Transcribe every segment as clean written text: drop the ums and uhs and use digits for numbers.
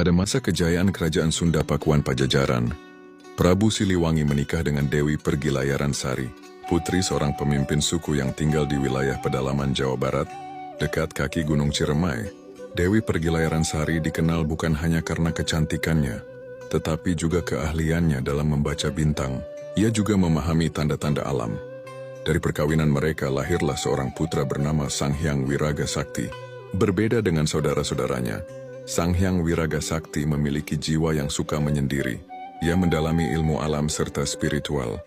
Pada masa kejayaan Kerajaan Sunda Pakuan Pajajaran, Prabu Siliwangi menikah dengan Dewi Pergilayaran Sari, putri seorang pemimpin suku yang tinggal di wilayah pedalaman Jawa Barat, dekat kaki Gunung Ciremai. Dewi Pergilayaran Sari dikenal bukan hanya karena kecantikannya, tetapi juga keahliannya dalam membaca bintang. Ia juga memahami tanda-tanda alam. Dari perkawinan mereka lahirlah seorang putra bernama Sang Hyang Wiraga Sakti. Berbeda dengan saudara-saudaranya, Sang Hyang Wiraga Sakti memiliki jiwa yang suka menyendiri. Ia mendalami ilmu alam serta spiritual,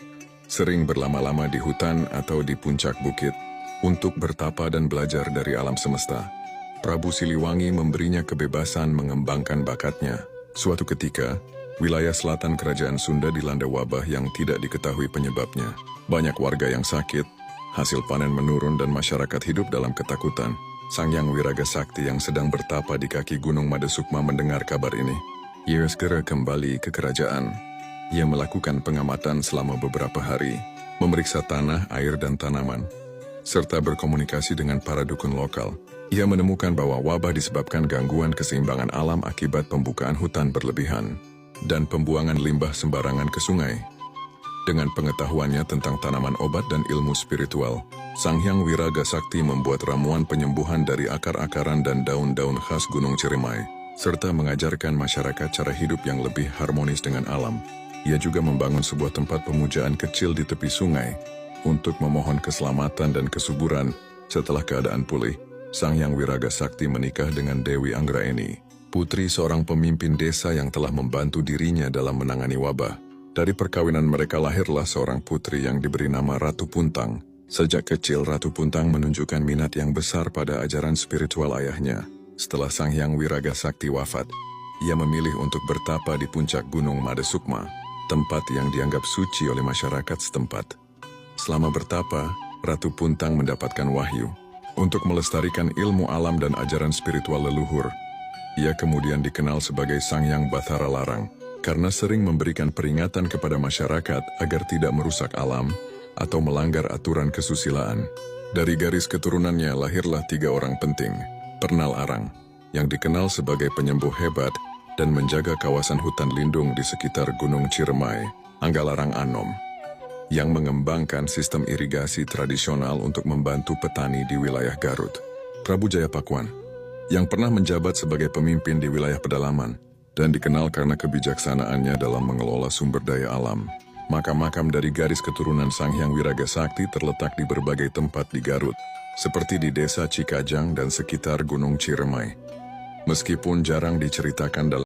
sering berlama-lama di hutan atau di puncak bukit untuk bertapa dan belajar dari alam semesta. Prabu Siliwangi memberinya kebebasan mengembangkan bakatnya. Suatu ketika, wilayah selatan Kerajaan Sunda dilanda wabah yang tidak diketahui penyebabnya. Banyak warga yang sakit, hasil panen menurun dan masyarakat hidup dalam ketakutan. Sang Hyang Wiraga Sakti yang sedang bertapa di kaki Gunung Madesukma mendengar kabar ini. Ia segera kembali ke kerajaan. Ia melakukan pengamatan selama beberapa hari, memeriksa tanah, air, dan tanaman, serta berkomunikasi dengan para dukun lokal. Ia menemukan bahwa wabah disebabkan gangguan keseimbangan alam akibat pembukaan hutan berlebihan dan pembuangan limbah sembarangan ke sungai. Dengan pengetahuannya tentang tanaman obat dan ilmu spiritual, Sang Hyang Wiraga Sakti membuat ramuan penyembuhan dari akar-akaran dan daun-daun khas Gunung Ciremai, serta mengajarkan masyarakat cara hidup yang lebih harmonis dengan alam. Ia juga membangun sebuah tempat pemujaan kecil di tepi sungai untuk memohon keselamatan dan kesuburan. Setelah keadaan pulih, Sang Hyang Wiraga Sakti menikah dengan Dewi Anggraeni, putri seorang pemimpin desa yang telah membantu dirinya dalam menangani wabah. Dari perkawinan mereka lahirlah seorang putri yang diberi nama Ratu Puntang. Sejak kecil Ratu Puntang menunjukkan minat yang besar pada ajaran spiritual ayahnya. Setelah Sang Hyang Wiraga Sakti wafat, ia memilih untuk bertapa di puncak Gunung Madesukma, tempat yang dianggap suci oleh masyarakat setempat. Selama bertapa, Ratu Puntang mendapatkan wahyu untuk melestarikan ilmu alam dan ajaran spiritual leluhur. Ia kemudian dikenal sebagai Sang Hyang Bathara Larang, karena sering memberikan peringatan kepada masyarakat agar tidak merusak alam atau melanggar aturan kesusilaan. Dari garis keturunannya lahirlah 3 orang penting. Pernal Arang, yang dikenal sebagai penyembuh hebat dan menjaga kawasan hutan lindung di sekitar Gunung Ciremai. Anggalarang Anom, yang mengembangkan sistem irigasi tradisional untuk membantu petani di wilayah Garut. Prabu Jaya Pakuan, yang pernah menjabat sebagai pemimpin di wilayah pedalaman, dan dikenal karena kebijaksanaannya dalam mengelola sumber daya alam. Makam-makam dari garis keturunan Sang Hyang Wiraga Sakti terletak di berbagai tempat di Garut, seperti di desa Cikajang dan sekitar Gunung Ciremai. Meskipun jarang diceritakan dalam